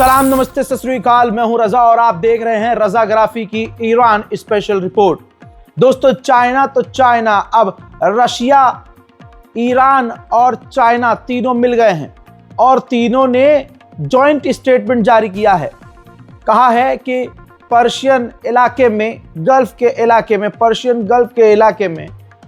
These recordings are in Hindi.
सलाम, नमस्ते, सत श्री अकाल। मैं हूं रजा और आप देख रहे हैं रजाग्राफी की ईरान स्पेशल रिपोर्ट। दोस्तों, चाइना तो चाइना, अब रशिया, ईरान और चाइना तीनों मिल गए हैं और तीनों ने जॉइंट स्टेटमेंट जारी किया है। कहा है कि पर्शियन इलाके में, पर्शियन गल्फ के इलाके में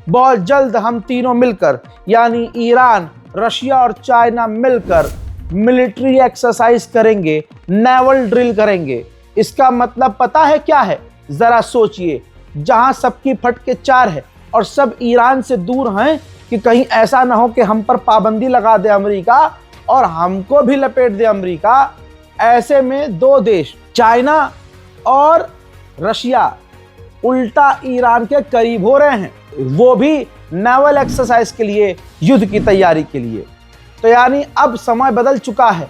बहुत जल्द हम तीनों मिलकर, यानी ईरान, रशिया और चाइना मिलकर मिलिट्री एक्सरसाइज करेंगे, नेवल ड्रिल करेंगे। इसका मतलब पता है क्या है? जरा सोचिए, जहां सबकी फटके चार है और सब ईरान से दूर हैं कि कहीं ऐसा ना हो कि हम पर पाबंदी लगा दे अमेरिका और हमको भी लपेट दे अमेरिका। ऐसे में दो देश, चाइना और रशिया, उल्टा ईरान के करीब हो रहे हैं, वो भी नेवल एक्सरसाइज के लिए, युद्ध की तैयारी के लिए। तो यानी अब समय बदल चुका है।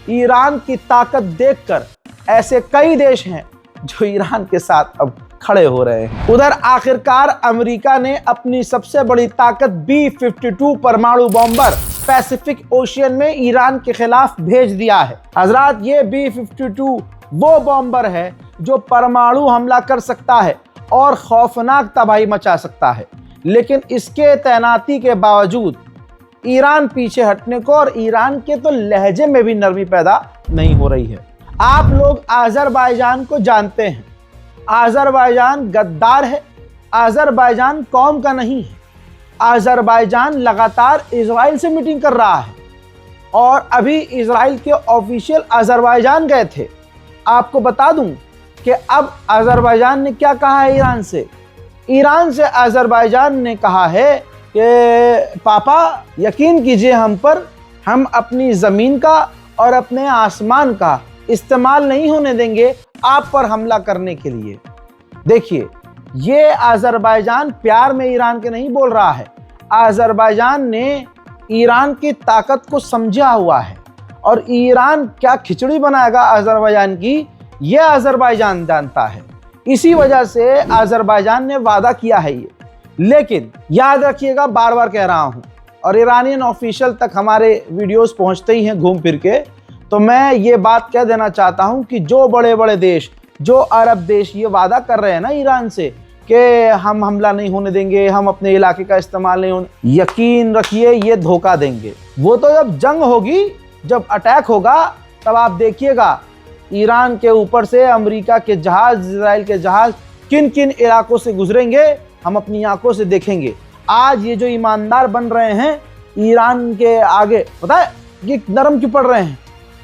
ईरान की ताकत देखकर ऐसे कई देश हैं जो ईरान के साथ अब खड़े हो रहे हैं। उधर आखिरकार अमेरिका ने अपनी सबसे बड़ी ताकत B-52 परमाणु बॉम्बर पैसिफिक ओशियन में ईरान के खिलाफ भेज दिया है। हजरात, ये B-52 वो बॉम्बर है जो परमाणु हमला कर सकता है और खौफनाक तबाही मचा सकता है। लेकिन इसके तैनाती के बावजूद ईरान पीछे हटने को और ईरान के तो लहजे में भी नरमी पैदा नहीं हो रही है। आप लोग अजरबैजान को जानते हैं। अजरबैजान गद्दार है, अजरबैजान कौम का नहीं है। अजरबैजान लगातार इजराइल से मीटिंग कर रहा है और अभी इजराइल के ऑफिशियल अजरबैजान गए थे। आपको बता दूं कि अब अजरबैजान ने क्या कहा है ईरान से। ईरान से अजरबैजान ने कहा है कि पापा, यकीन कीजिए हम पर, हम अपनी ज़मीन का और अपने आसमान का इस्तेमाल नहीं होने देंगे आप पर हमला करने के लिए। देखिए, ये अजरबैजान प्यार में ईरान के नहीं बोल रहा है। अजरबैजान ने ईरान की ताकत को समझा हुआ है और ईरान क्या खिचड़ी बनाएगा अजरबैजान की, ये अजरबैजान जानता है। इसी वजह से अजरबैजान ने वादा किया है ये। लेकिन याद रखिएगा, बार बार कह रहा हूं, और ईरानियन ऑफिशियल तक हमारे वीडियोस पहुंचते ही हैं घूम फिर के, तो मैं ये बात कह देना चाहता हूं कि जो बड़े बड़े देश, जो अरब देश ये वादा कर रहे हैं ना ईरान से कि हम हमला नहीं होने देंगे, हम अपने इलाके का इस्तेमाल नहीं होने, यकीन रखिए ये धोखा देंगे। वो तो जब जंग होगी, जब अटैक होगा, तब आप देखिएगा ईरान के ऊपर से अमेरिका के जहाज, इजराइल के जहाज किन किन इलाकों से गुजरेंगे, हम अपनी आंखों से देखेंगे। आज ये जो ईमानदार बन रहे हैं ईरान के आगे, पता है ये नरम क्यों पड़ रहे हैं?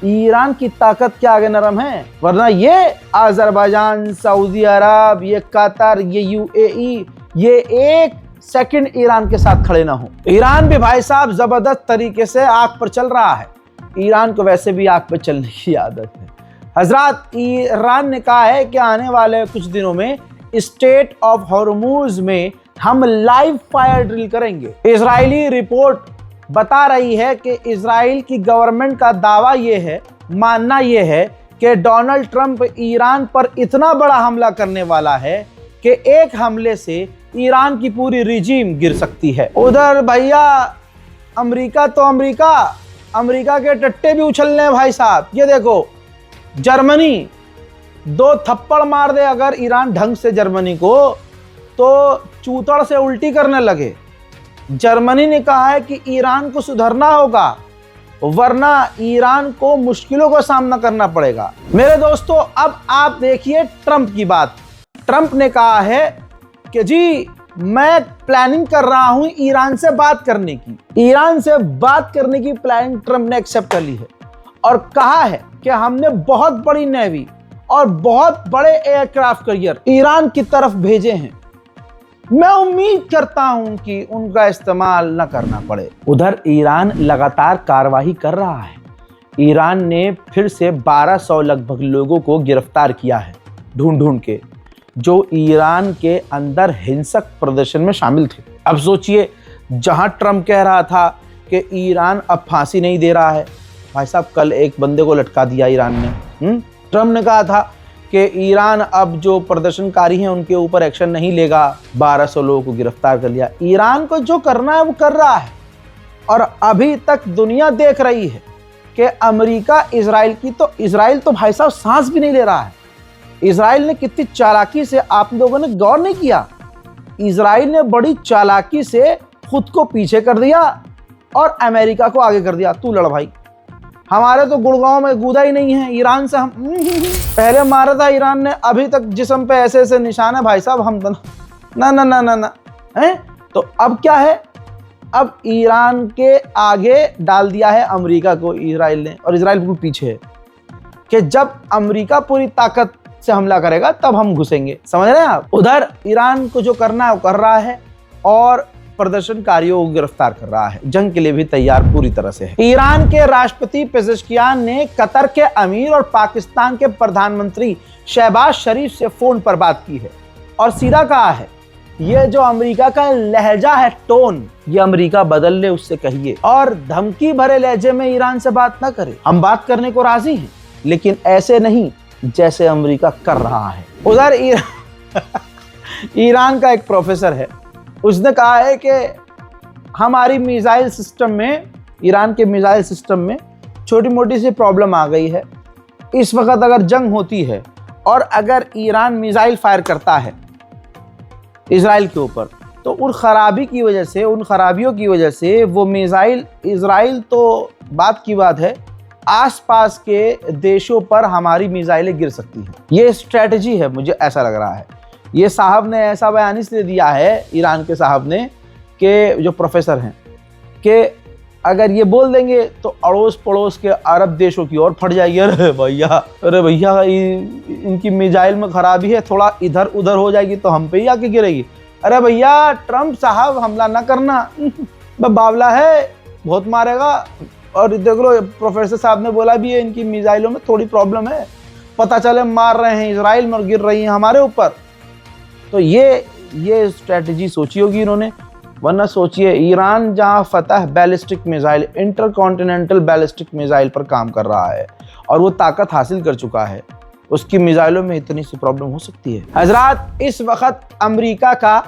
ईरान की ताकत के आगे नरम है, वरना ये अजरबैजान, सऊदी अरब, ये कतर, ये UAE, ये एक सेकंड ईरान के साथ खड़े ना हो। ईरान भी भाई साहब जबरदस्त तरीके से आग पर चल रहा है। ईरान को वैसे भी आग पर चलने की आदत है। हजरात, ईरान ने कहा है कि आने वाले कुछ दिनों में स्टेट ऑफ हॉर्मुज में हम लाइव फायर ड्रिल करेंगे। इजरायली रिपोर्ट बता रही है कि इजराइल की गवर्नमेंट का दावा यह है, मानना यह है कि डोनाल्ड ट्रंप ईरान पर इतना बड़ा हमला करने वाला है कि एक हमले से ईरान की पूरी रिजीम गिर सकती है। उधर भैया अमेरिका तो अमेरिका के टट्टे भी उछलने हैं भाई साहब। ये देखो, जर्मनी 2 थप्पड़ मार दे अगर ईरान ढंग से जर्मनी को, तो चूतड़ से उल्टी करने लगे। जर्मनी ने कहा है कि ईरान को सुधरना होगा, वरना ईरान को मुश्किलों का सामना करना पड़ेगा। मेरे दोस्तों, अब आप देखिए ट्रंप की बात। ट्रंप ने कहा है कि जी मैं प्लानिंग कर रहा हूं ईरान से बात करने की। ईरान से बात करने की प्लानिंग ट्रंप ने एक्सेप्ट कर ली है और कहा है कि हमने बहुत बड़ी नेवी और बहुत बड़े एयरक्राफ्ट कैरियर ईरान की तरफ भेजे हैं। मैं उम्मीद करता हूं कि उनका इस्तेमाल न करना पड़े। उधर ईरान लगातार कार्रवाई कर रहा है। ईरान ने फिर से 1200 लगभग लोगों को गिरफ्तार किया है, ढूंढ के, जो ईरान के अंदर हिंसक प्रदर्शन में शामिल थे। अब सोचिए, जहां ट्रंप कह रहा था कि ईरान अब फांसी नहीं दे रहा है, भाई साहब कल एक बंदे को लटका दिया ईरान ने। ट्रंप ने कहा था कि ईरान अब जो प्रदर्शनकारी हैं उनके ऊपर एक्शन नहीं लेगा, 1200 लोगों को गिरफ्तार कर लिया। ईरान को जो करना है वो कर रहा है और अभी तक दुनिया देख रही है कि अमेरिका इजराइल तो भाई साहब सांस भी नहीं ले रहा है। इजराइल ने कितनी चालाकी से, आप लोगों ने गौर नहीं किया, इजराइल ने बड़ी चालाकी से खुद को पीछे कर दिया और अमेरिका को आगे कर दिया। तू लड़ भाई, हमारे तो गुड़गांव में गूदा ही नहीं है ईरान से। हम पहले मारा था ईरान ने, अभी तक जिस्म पे ऐसे ऐसे निशान है भाई साहब, हम तो ना ना ना ना ना है। तो अब क्या है, अब ईरान के आगे डाल दिया है अमेरिका को इजराइल ने, और इजराइल बिल्कुल पीछे है कि जब अमेरिका पूरी ताकत से हमला करेगा तब हम घुसेंगे। समझ रहे हैं आप? उधर ईरान को जो करना है वो कर रहा है और प्रदर्शनकारियों को गिरफ्तार कर रहा है। जंग के लिए भी तैयार पूरी तरह से है। ईरान के राष्ट्रपति पेजेश्कियान ने कतर के अमीर और पाकिस्तान के प्रधानमंत्री शहबाज शरीफ से फोन पर बात की है और सीधा कहा है, ये जो अमेरिका का लहजा है, टोन, ये अमेरिका बदल ले, उससे कहिए और धमकी भरे लहजे में ईरान से बात ना करे। हम बात करने को राजी हैं, लेकिन ऐसे नहीं जैसे अमेरिका कर रहा है। उधर ईरान का एक प्रोफेसर है, उसने कहा है कि हमारी मिसाइल सिस्टम में, ईरान के मिसाइल सिस्टम में छोटी मोटी सी प्रॉब्लम आ गई है। इस वक्त अगर जंग होती है और अगर ईरान मिसाइल फायर करता है इजराइल के ऊपर, तो उन खराबियों की वजह से वो मिसाइल, इजराइल तो बात की बात है, आसपास के देशों पर हमारी मिसाइलें गिर सकती हैं। ये स्ट्रेटजी है, मुझे ऐसा लग रहा है। ये साहब ने ऐसा बयान इसलिए दिया है, ईरान के साहब ने, कि जो प्रोफेसर हैं, कि अगर ये बोल देंगे तो अड़ोस पड़ोस के अरब देशों की ओर फट जाएगी। अरे भैया इनकी मिसाइल में खराबी है, थोड़ा इधर उधर हो जाएगी तो हम पे ही आके गिरेगी। अरे भैया ट्रम्प साहब हमला ना करना, बावला है, बहुत मारेगा। और देख लो प्रोफेसर साहब ने बोला भी है, इनकी मिसाइलों में थोड़ी प्रॉब्लम है, पता चले मार रहे हैं इजराइल में और गिर रही हैं हमारे ऊपर। तो ये स्ट्रेटजी सोची होगी इन्होंने, वरना सोचिए ईरान जहां फतह ballistic missile, intercontinental ballistic missile पर काम कर रहा है और वो ताकत हासिल कर चुका है, उसकी मिसाइलों में इतनी सी प्रॉब्लम हो सकती है। हजरात, इस वक्त अमेरिका का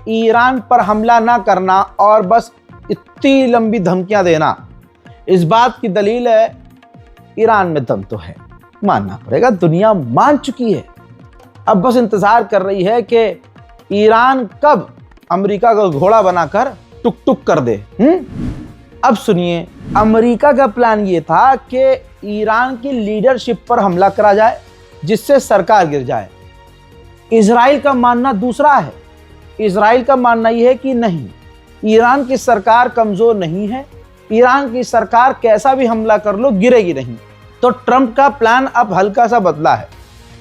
ईरान पर हमला ना करना और बस इतनी लंबी धमकियां देना, इस बात की दलील है ईरान में दम तो है, मानना पड़ेगा, दुनिया मान चुकी है। अब बस इंतजार कर रही है कि ईरान कब अमेरिका का घोड़ा बनाकर टुक टुक कर दे। अब सुनिए, अमेरिका का प्लान ये था कि ईरान की लीडरशिप पर हमला करा जाए जिससे सरकार गिर जाए। इजराइल का मानना दूसरा है। इजराइल का मानना यह है कि नहीं, ईरान की सरकार कमजोर नहीं है, ईरान की सरकार कैसा भी हमला कर लो गिरेगी नहीं। तो ट्रंप का प्लान अब हल्का सा बदला है।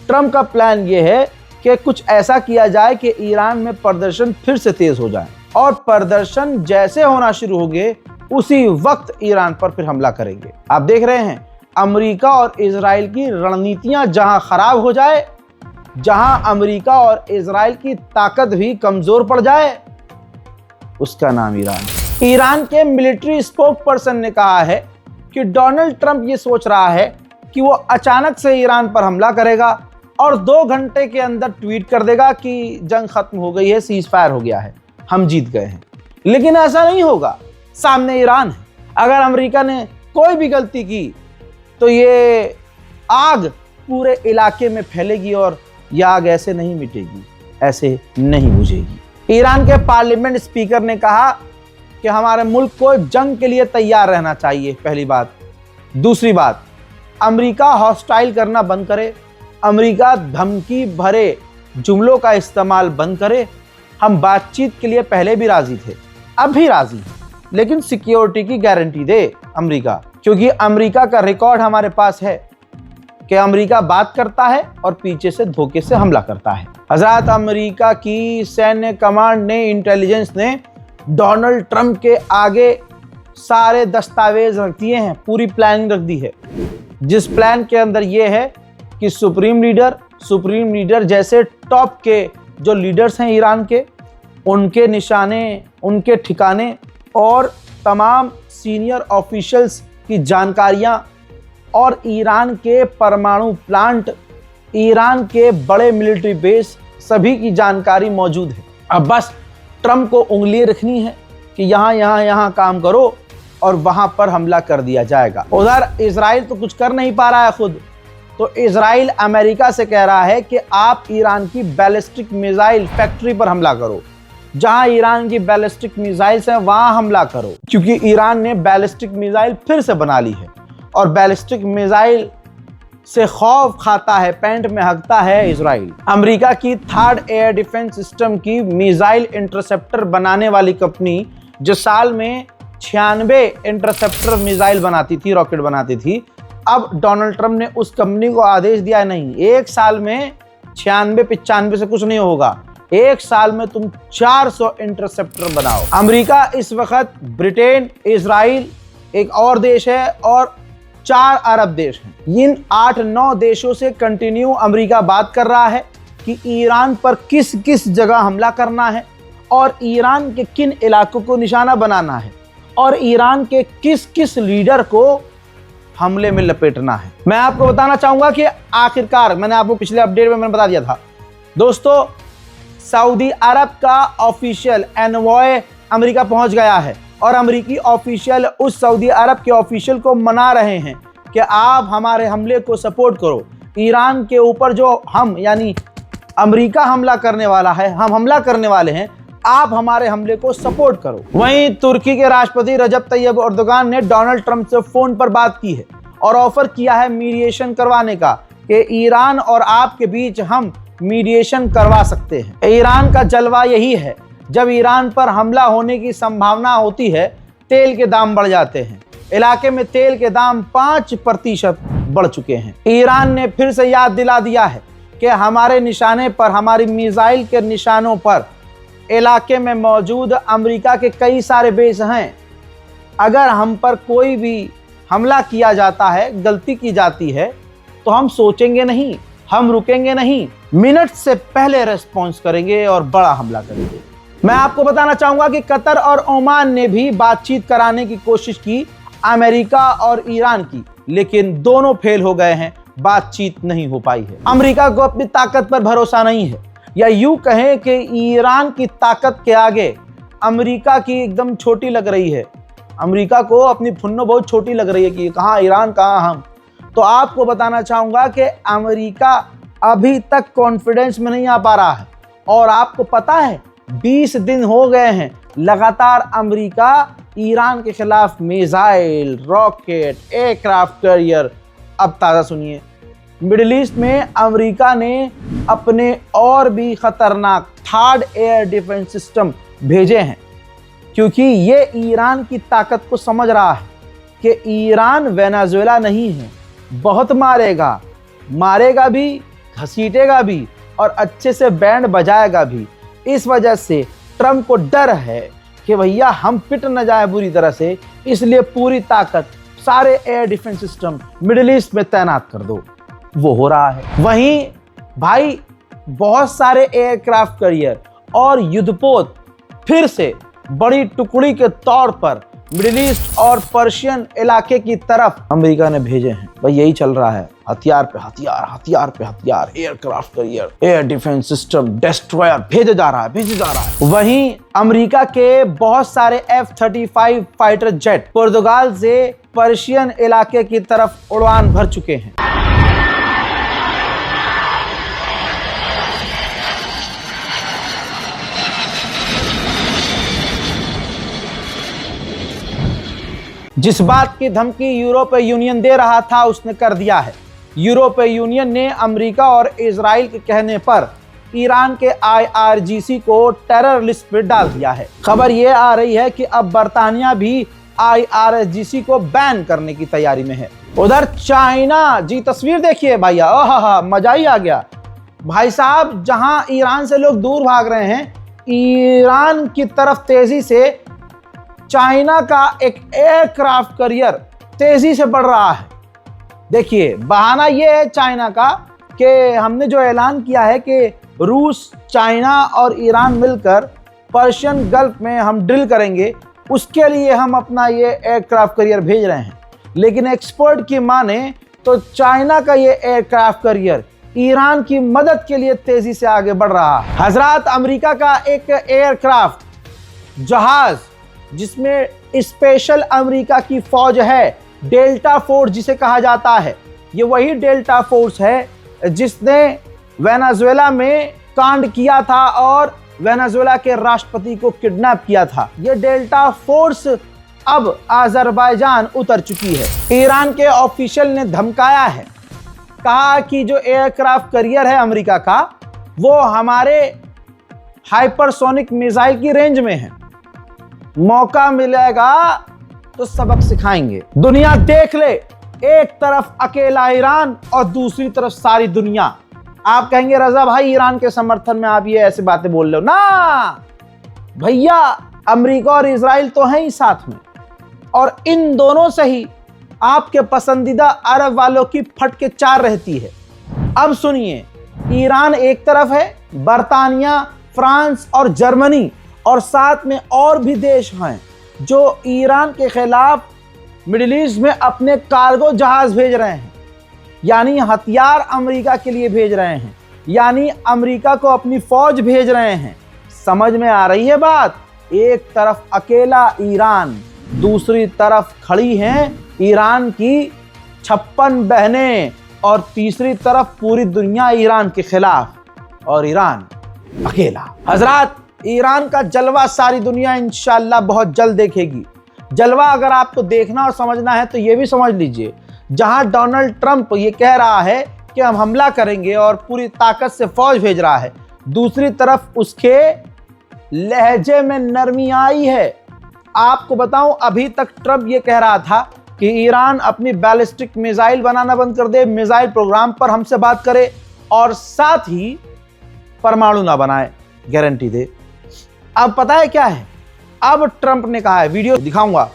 ट्रंप का प्लान यह है कि कुछ ऐसा किया जाए कि ईरान में प्रदर्शन फिर से तेज हो जाए और प्रदर्शन जैसे होना शुरू हो गए उसी वक्त ईरान पर फिर हमला करेंगे। आप देख रहे हैं अमेरिका और इजराइल की रणनीतियां जहां खराब हो जाए, जहां अमेरिका और इजराइल की ताकत भी कमजोर पड़ जाए, उसका नाम ईरान। ईरान के मिलिट्री स्पोक पर्सन ने कहा है कि डोनाल्ड ट्रंप ये सोच रहा है कि वो अचानक से ईरान पर हमला करेगा और 2 घंटे के अंदर ट्वीट कर देगा कि जंग खत्म हो गई है, सीज फायर हो गया है, हम जीत गए हैं। लेकिन ऐसा नहीं होगा, सामने ईरान है। अगर अमेरिका ने कोई भी गलती की तो ये आग पूरे इलाके में फैलेगी और यह आग ऐसे नहीं मिटेगी, ऐसे नहीं बुझेगी। ईरान के पार्लियामेंट स्पीकर ने कहा कि हमारे मुल्क को जंग के लिए तैयार रहना चाहिए, पहली बात। दूसरी बात, अमेरिका हॉस्टाइल करना बंद करे, अमेरिका धमकी भरे जुमलों का इस्तेमाल बंद करे। हम बातचीत के लिए पहले भी राजी थे, अब भी राजी हैं, लेकिन सिक्योरिटी की गारंटी दे अमेरिका, क्योंकि अमेरिका का रिकॉर्ड हमारे पास है कि अमेरिका बात करता है और पीछे से धोखे से हमला करता है। हजरत, अमेरिका की सैन्य कमांड ने, इंटेलिजेंस ने डोनाल्ड ट्रंप के आगे सारे दस्तावेज रख दिए हैं, पूरी प्लानिंग रख दी है, जिस प्लान के अंदर यह है कि सुप्रीम लीडर जैसे टॉप के जो लीडर्स हैं ईरान के, उनके निशाने, उनके ठिकाने और तमाम सीनियर ऑफिशियल्स की जानकारियां और ईरान के परमाणु प्लांट, ईरान के बड़े मिलिट्री बेस, सभी की जानकारी मौजूद है। अब बस ट्रंप को उंगली रखनी है कि यहाँ काम करो और वहां पर हमला कर दिया जाएगा। उधर इजराइल तो कुछ कर नहीं पा रहा है खुद, तो इजराइल अमेरिका से कह रहा है कि आप ईरान की बैलिस्टिक मिसाइल फैक्ट्री पर हमला करो, जहां ईरान की बैलिस्टिक मिसाइल्स हैं वहां हमला करो, क्योंकि ईरान ने बैलिस्टिक मिसाइल फिर से बना ली है और बैलिस्टिक मिसाइल से खौफ खाता है, पैंट में हकता है इजराइल। अमेरिका की थर्ड एयर डिफेंस सिस्टम की मिसाइल इंटरसेप्टर बनाने वाली कंपनी, जो साल में 96 इंटरसेप्टर मिसाइल बनाती थी, रॉकेट बनाती थी, अब डोनाल्ड ट्रंप ने उस कंपनी को आदेश दिया, नहीं, एक साल में 96-95 से कुछ नहीं होगा, एक साल में तुम 400 इंटरसेप्टर बनाओ। अमेरिका इस वक्त ब्रिटेन, इजराइल, एक और देश है और 4 अरब देश हैं। इन 8-9 देशों से कंटिन्यू अमेरिका बात कर रहा है कि ईरान पर किस किस जगह हमला करना है और ईरान के किन इलाकों को निशाना बनाना है और ईरान के किस किस लीडर को हमले में लपेटना है। मैं आपको बताना चाहूंगा कि आखिरकार, मैंने आपको पिछले अपडेट में मैंने बता दिया था दोस्तों, सऊदी अरब का ऑफिशियल एनवॉय अमेरिका पहुंच गया है और अमेरिकी ऑफिशियल उस सऊदी अरब के ऑफिशियल को मना रहे हैं कि आप हमारे हमले को सपोर्ट करो। ईरान के ऊपर जो हम यानी अमेरिका हमला करने वाला है, हम हमला करने वाले हैं, आप हमारे हमले को सपोर्ट करो। वहीं तुर्की के राष्ट्रपति रजब तैयब एर्दोगान ने डोनाल्ड ट्रंप से फोन पर बात की है और ऑफर किया है मीडिएशन करवाने का कि ईरान और आपके बीच हम मीडिएशन करवा सकते हैं। ईरान का जलवा यही है, जब ईरान पर हमला होने की संभावना होती है तेल के दाम बढ़ जाते हैं। इलाके में तेल के दाम 5% बढ़ चुके हैं। ईरान ने फिर से याद दिला दिया है कि हमारे निशाने पर, हमारी मिसाइल के निशानों पर इलाके में मौजूद अमेरिका के कई सारे बेस हैं। अगर हम पर कोई भी हमला किया जाता है, गलती की जाती है, तो हम सोचेंगे नहीं, हम रुकेंगे नहीं, मिनट से पहले रेस्पॉन्स करेंगे और बड़ा हमला करेंगे। मैं आपको बताना चाहूंगा कि कतर और ओमान ने भी बातचीत कराने की कोशिश की अमेरिका और ईरान की, लेकिन दोनों फेल हो गए हैं, बातचीत नहीं हो पाई है। अमेरिका को अपनी ताकत पर भरोसा नहीं है, या यूं कहें कि ईरान की ताकत के आगे अमेरिका की एकदम छोटी लग रही है। अमेरिका को अपनी फुन्नो बहुत छोटी लग रही है कि कहाँ ईरान, कहाँ हम। तो आपको बताना चाहूंगा कि अमेरिका अभी तक कॉन्फिडेंस में नहीं आ पा रहा है और आपको पता है 20 दिन हो गए हैं लगातार अमेरिका ईरान के खिलाफ मिसाइल, रॉकेट, एयरक्राफ्ट कैरियर। अब ताज़ा सुनिए, मिडिल ईस्ट में अमेरिका ने अपने और भी खतरनाक थर्ड एयर डिफेंस सिस्टम भेजे हैं, क्योंकि ये ईरान की ताकत को समझ रहा है कि ईरान वेनेजुएला नहीं है, बहुत मारेगा, मारेगा भी, घसीटेगा भी और अच्छे से बैंड बजाएगा भी। इस वजह से ट्रंप को डर है कि भैया हम पिट न जाए बुरी तरह से, इसलिए पूरी ताकत, सारे air defence system middle east में तैनात कर दो। वो हो रहा है। वहीं भाई बहुत सारे एयरक्राफ्ट कैरियर और युद्धपोत फिर से बड़ी टुकड़ी के तौर पर मिडिल ईस्ट और पर्शियन इलाके की तरफ अमेरिका ने भेजे हैं। भाई यही चल रहा है, हथियार पे हथियार, हथियार पे हथियार, aircraft carrier, air defence system, destroyer भेजे जा रहा है। वहीं अमेरिका के बहुत सारे F-35 फाइटर जेट पुर्तगाल से पर्शियन इलाके की तरफ उड़ान भर चुके हैं। जिस बात की धमकी यूरोपीय यूनियन दे रहा था उसने कर दिया है। यूरोपीय यूनियन ने अमेरिका और इजराइल के कहने पर ईरान के IRGC को टेरर लिस्ट पर डाल दिया है। खबर यह आ रही है कि अब बर्तानिया भी IRGC को बैन करने की तैयारी में है। उधर चाइना, जी तस्वीर देखिए भैया, ओहा मजा ही आ गया भाई साहब। जहां ईरान से लोग दूर भाग रहे हैं, ईरान की तरफ तेजी से चाइना का एक एयरक्राफ्ट कैरियर तेजी से बढ़ रहा है। देखिए बहाना ये है चाइना का कि हमने जो ऐलान किया है कि रूस, चाइना और ईरान मिलकर पर्शियन गल्फ में हम ड्रिल करेंगे, उसके लिए हम अपना ये एयरक्राफ्ट कैरियर भेज रहे हैं। लेकिन एक्सपर्ट की माने तो चाइना का ये एयरक्राफ्ट कैरियर ईरान की मदद के लिए तेजी से आगे बढ़ रहा है। हजरात, अमेरिका का एक एयरक्राफ्ट जहाज जिसमें स्पेशल अमेरिका की फौज है, डेल्टा फोर्स जिसे कहा जाता है। ये वही डेल्टा फोर्स है जिसने वेनेजुएला में कांड किया था और वेनेजुएला के राष्ट्रपति को किडनैप किया था। ये डेल्टा फोर्स अब अजरबैजान उतर चुकी है। ईरान के ऑफिशियल ने धमकाया है, कहा कि जो एयरक्राफ्ट कैरियर है अमेरिका का, वो हमारे हाइपरसोनिक मिसाइल की रेंज में है, मौका मिलेगा तो सबक सिखाएंगे। दुनिया देख ले, एक तरफ अकेला ईरान और दूसरी तरफ सारी दुनिया। आप कहेंगे रजा भाई ईरान के समर्थन में आप ये ऐसे बातें बोल रहे हो ना भैया, अमेरिका और इजराइल तो हैं ही साथ में, और इन दोनों से ही आपके पसंदीदा अरब वालों की फटके चार रहती है। अब सुनिए, ईरान एक तरफ है, बर्तानिया, फ्रांस और जर्मनी और साथ में और भी देश हैं जो ईरान के खिलाफ मिडिल ईस्ट में अपने कार्गो जहाज भेज रहे हैं, यानी हथियार अमेरिका के लिए भेज रहे हैं, यानी अमेरिका को अपनी फौज भेज रहे हैं। समझ में आ रही है बात? एक तरफ अकेला ईरान, दूसरी तरफ खड़ी हैं ईरान की 56 बहनें और तीसरी तरफ पूरी दुनिया ईरान के खिलाफ, और ईरान अकेला। हजरात, ईरान का जलवा सारी दुनिया इंशाअल्लाह बहुत जल्द देखेगी। जलवा अगर आपको देखना और समझना है तो ये भी समझ लीजिए, जहां डोनाल्ड ट्रंप ये कह रहा है कि हम हमला करेंगे और पूरी ताकत से फौज भेज रहा है, दूसरी तरफ उसके लहजे में नरमी आई है। आपको बताऊं, अभी तक ट्रंप ये कह रहा था कि ईरान अपनी बैलिस्टिक मिसाइल बनाना बंद कर दे, मिसाइल प्रोग्राम पर हमसे बात करे और साथ ही परमाणु ना बनाए, गारंटी दे। अब पता है क्या है? अब ट्रंप ने कहा है, वीडियो दिखाऊंगा,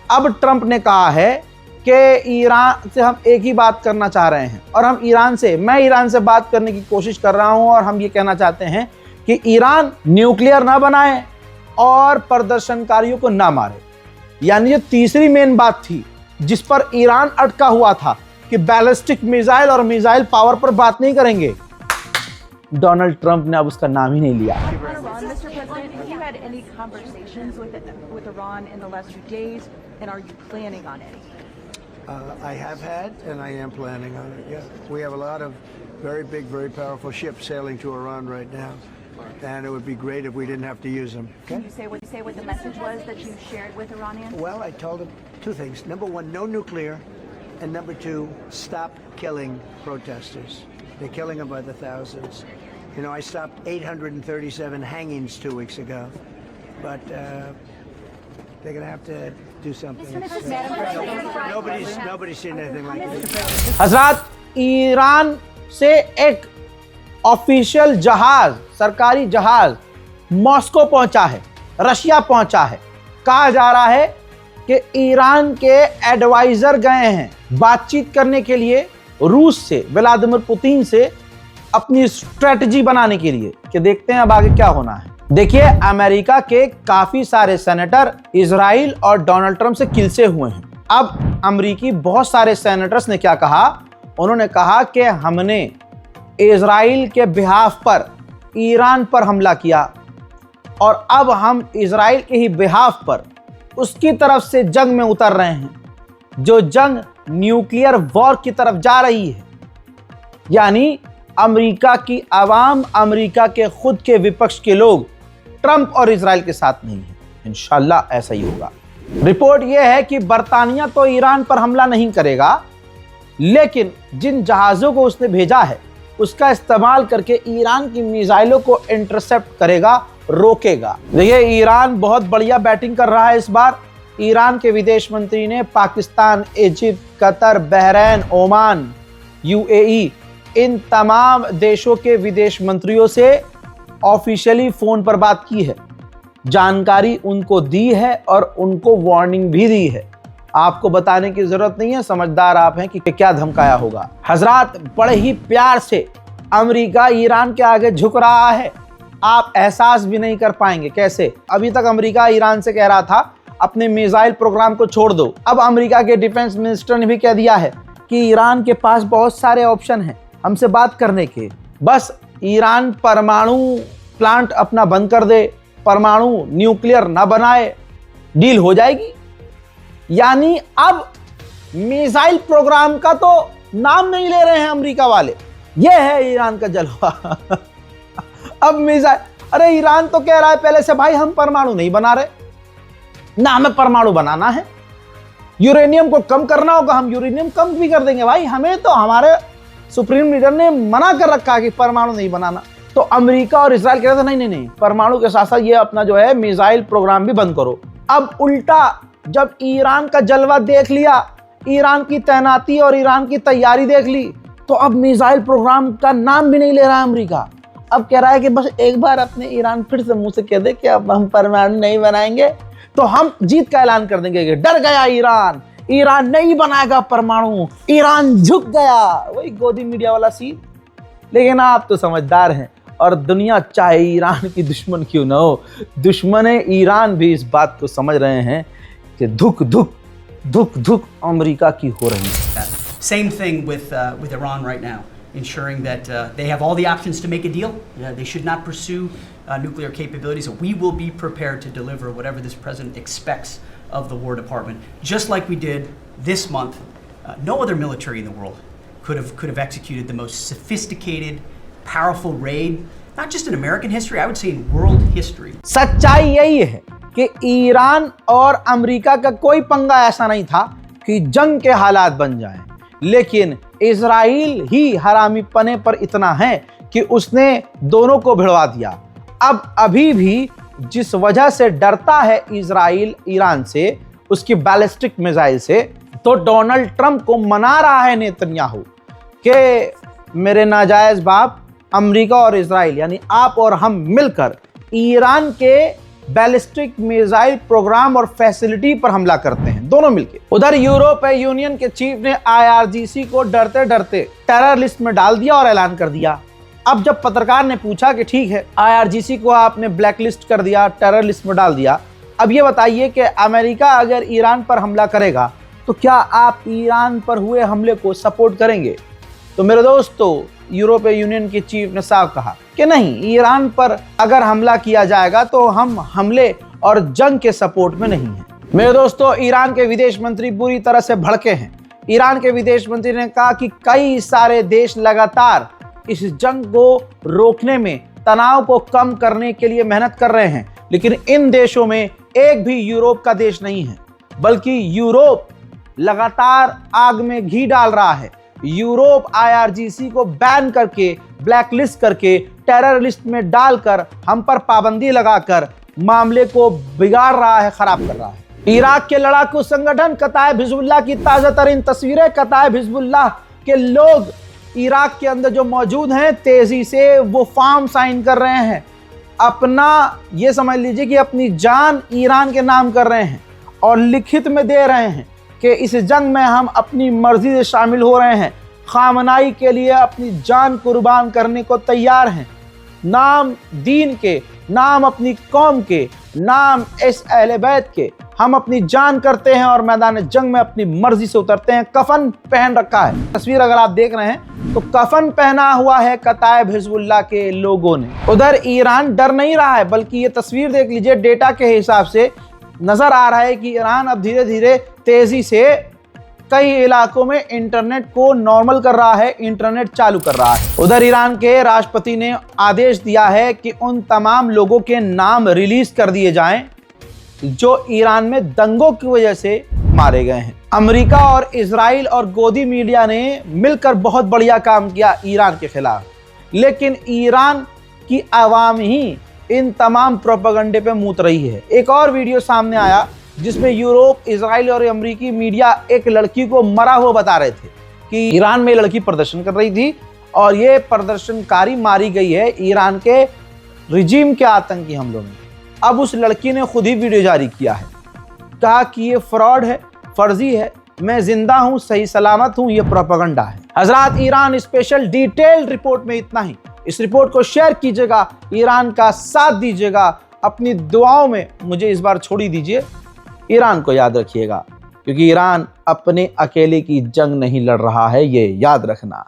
अब ट्रंप ने कहा है कि ईरान से हम एक ही बात करना चाह रहे हैं और मैं ईरान से बात करने की कोशिश कर रहा हूं और हम ये कहना चाहते हैं कि ईरान न्यूक्लियर ना बनाए और प्रदर्शनकारियों को ना मारे। यानी ये तीसरी मेन बात थी जिस पर ईरान अटका हुआ था कि बैलिस्टिक मिसाइल और मिसाइल पावर पर बात नहीं करेंगे। डोनाल्ड ट्रंप ने अब उसका नाम ही नहीं लिया। Mr. President, have you had any conversations with Iran in the last few days, and are you planning on any? I have had, and I am planning on it. Yeah, we have a lot of very big, very powerful ships sailing to Iran right now, and it would be great if we didn't have to use them. Okay? Can you say what the message was that you shared with Iranians? Well, I told them two things. Number one, no nuclear, and number two, stop killing protesters. They're killing them by the thousands. You know, I stopped 837 hangings 2 weeks ago, but they're going to have to do something. Nobody's seen anything like it. हजरात, ईरान से एक ऑफिशियल जहाज, सरकारी जहाज मॉस्को पहुंचा है, रशिया पहुंचा है। कहा जा रहा है कि ईरान के एडवाइजर गए हैं बातचीत करने के लिए रूस से, व्लादिमीर पुतिन से, अपनी स्ट्रेटजी बनाने के लिए कि देखते हैं अब आगे क्या होना है। देखिए, अमेरिका के काफी सारे सेनेटर इजराइल और डोनाल्ड ट्रंप से किलसे हुए हैं। अब अमेरिकी बहुत सारे सेनेटर्स ने क्या कहा? उन्होंने कहा कि हमने इजराइल के बिहाफ पर ईरान पर हमला किया और अब हम इजराइल के ही बिहाफ पर उसकी तरफ से जंग में उतर रहे हैं, जो जंग न्यूक्लियर वॉर की तरफ जा रही है। यानी अमेरिका की आवाम, अमेरिका के खुद के विपक्ष के लोग ट्रंप और इजराइल के साथ नहीं है। इंशाअल्लाह ऐसा ही होगा। रिपोर्ट यह है कि बर्तानिया तो ईरान पर हमला नहीं करेगा, लेकिन जिन जहाज़ों को उसने भेजा है उसका इस्तेमाल करके ईरान की मिसाइलों को इंटरसेप्ट करेगा, रोकेगा। देखिए, ईरान बहुत बढ़िया बैटिंग कर रहा है इस बार। ईरान के विदेश मंत्री ने Pakistan, Egypt, Qatar, Bahrain, Oman, UAE, इन तमाम देशों के विदेश मंत्रियों से ऑफिशियली फोन पर बात की है, जानकारी उनको दी है और उनको वार्निंग भी दी है। आपको बताने की जरूरत नहीं है, समझदार आप हैं कि क्या धमकाया होगा। हजरात, बड़े ही प्यार से अमेरिका ईरान के आगे झुक रहा है, आप एहसास भी नहीं कर पाएंगे कैसे। अभी तक अमेरिका ईरान से कह रहा था अपने मिसाइल प्रोग्राम को छोड़ दो। अब अमेरिका के डिफेंस मिनिस्टर ने भी कह दिया है कि ईरान के पास बहुत सारे ऑप्शन हैं हमसे बात करने के, बस ईरान परमाणु प्लांट अपना बंद कर दे, परमाणु न्यूक्लियर ना बनाए, डील हो जाएगी। यानी अब मिसाइल प्रोग्राम का तो नाम नहीं ले रहे हैं अमेरिका वाले। यह है ईरान का जलवा। अब मिसाइल, अरे ईरान तो कह रहा है पहले से, भाई हम परमाणु नहीं बना रहे, ना हमें परमाणु बनाना है, यूरेनियम को कम करना होगा हम यूरेनियम कम भी कर देंगे। भाई हमें तो हमारे सुप्रीम लीडर ने मना कर रखा है कि परमाणु नहीं बनाना। तो अमेरिका और इजराइल कह रहे थे नहीं, परमाणु के साथ साथ ये अपना जो है मिसाइल प्रोग्राम भी बंद करो। अब उल्टा जब ईरान का जलवा देख लिया, ईरान की तैनाती और ईरान की तैयारी देख ली, तो अब मिसाइल प्रोग्राम का नाम भी नहीं ले रहा है अमेरिका। अब कह रहा है कि बस एक बार अपने ईरान फिर से मुंह से कह दे कि अब हम परमाणु नहीं बनाएंगे तो हम जीत का ऐलान कर देंगे कि डर गया ईरान, ईरान नहीं बनाएगा परमाणु, ईरान झुक गया। वही गोदी मीडिया वाला सीन। लेकिन आप तो समझदार हैं, और दुनिया चाहे ईरान की दुश्मन क्यों ना हो, दुश्मन ईरान भी इस बात को समझ रहे हैं कि धुक धुक धुक धुक अमेरिका की हो रही है। Same thing with Iran right now, ensuring that they have all the options to make a deal. They should not pursue nuclear capabilities. We will be prepared to deliver whatever this president expects of the War Department, just like we did this month. No other military in the world could have executed the most sophisticated, powerful raid, not just in American history, I would say in world history. सच्चाई यही है कि ईरान और अमेरिका का कोई पंगा ऐसा नहीं था कि जंग के हालात बन जाएं, लेकिन इजराइल ही हरामीपने पर इतना है कि उसने दोनों को भिड़वा दिया। अब अभी भी जिस वजह से डरता है इजराइल ईरान से, उसकी बैलिस्टिक मिसाइल से, तो डोनाल्ड ट्रंप को मना रहा है नेतन्याहू कि मेरे नाजायज बाप अमेरिका और इजराइल यानी आप और हम मिलकर ईरान के बैलिस्टिक मिसाइल प्रोग्राम और फैसिलिटी पर हमला करते हैं, दोनों मिलकर। उधर यूरोपीय यूनियन के चीफ ने IRGC को डरते डरते टेरर लिस्ट में डाल दिया और ऐलान कर दिया। अब जब पत्रकार ने पूछा कि ठीक है IRGC को आपने ब्लैक लिस्ट कर दिया, टेरर लिस्ट में डाल दिया, अब ये बताइए कि अमेरिका अगर ईरान पर हमला करेगा तो क्या आप ईरान पर हुए हमले को सपोर्ट करेंगे? तो मेरे दोस्तों, यूरोपीय यूनियन के चीफ ने साफ कहा कि नहीं, ईरान पर अगर हमला किया जाएगा तो हम हमले और जंग के सपोर्ट में नहीं हैं। मेरे दोस्तों, ईरान के विदेश मंत्री बुरी तरह से भड़के हैं। ईरान के विदेश मंत्री ने कहा कि कई सारे देश लगातार इस जंग को रोकने में, तनाव को कम करने के लिए मेहनत कर रहे हैं, लेकिन इन देशों में एक भी यूरोप का देश नहीं है, बल्कि यूरोप लगातार आग में घी डाल रहा है। यूरोप IRGC को बैन करके, ब्लैक लिस्ट करके, टेरर लिस्ट में डालकर, हम पर पाबंदी लगाकर मामले को बिगाड़ रहा है, खराब कर रहा है। इराक के लड़ाकू संगठन कताइब हिजबुल्लाह की ताज़ा तरीन तस्वीरें, कताइब हिजबुल्लाह के लोग इराक के अंदर जो मौजूद हैं, तेजी से वो फॉर्म साइन कर रहे हैं, अपना ये समझ लीजिए कि अपनी जान ईरान के नाम कर रहे हैं और लिखित में दे रहे हैं कि इस जंग में हम अपनी मर्जी से शामिल हो रहे हैं, खामनाई के लिए अपनी जान कुर्बान करने को तैयार हैं। नाम दीन के, नाम अपनी कौम के, नाम इस अहले बैत के हम अपनी जान करते हैं और मैदान जंग में अपनी मर्जी से उतरते हैं। कफन पहन रखा है, तस्वीर अगर आप देख रहे हैं तो कफन पहना हुआ है कताइब हिजबुल्लाह के लोगों ने। उधर ईरान डर नहीं रहा है, बल्कि ये तस्वीर देख लीजिए, डेटा के हिसाब से नजर आ रहा है कि ईरान अब धीरे धीरे तेजी से कई इलाकों में इंटरनेट को नॉर्मल कर रहा है, इंटरनेट चालू कर रहा है। उधर ईरान के राष्ट्रपति ने आदेश दिया है कि उन तमाम लोगों के नाम रिलीज कर दिए जाएं जो ईरान में दंगों की वजह से मारे गए हैं। अमेरिका और इजराइल और गोदी मीडिया ने मिलकर बहुत बढ़िया काम किया ईरान के खिलाफ, लेकिन ईरान की आवाम ही इन तमाम प्रोपेगेंडे पे मूत रही है। एक और वीडियो सामने आया जिसमें यूरोप, इजराइल और अमेरिकी मीडिया एक लड़की को मरा हुआ बता रहे थे कि ईरान में लड़की प्रदर्शन कर रही थी और ये प्रदर्शनकारी मारी गई है ईरान के रिजीम के आतंकी हमलों में। अब उस लड़की ने खुद ही वीडियो जारी किया है, कहा कि ये फ्रॉड है, फर्जी है, मैं जिंदा हूं, सही सलामत हूं, ये प्रोपेगेंडा है। हजरात, ईरान स्पेशल डिटेल्ड रिपोर्ट में इतना ही। इस रिपोर्ट को शेयर कीजिएगा, ईरान का साथ दीजिएगा, अपनी दुआओं में मुझे इस बार छोड़ी दीजिए। ईरान को याद रखिएगा, क्योंकि ईरान अपने अकेले की जंग नहीं लड़ रहा है, ये याद रखना।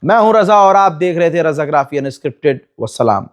मैं हूं रजा और आप देख रहे थे रजाग्राफी अनस्क्रिप्टेड। वस्सलाम।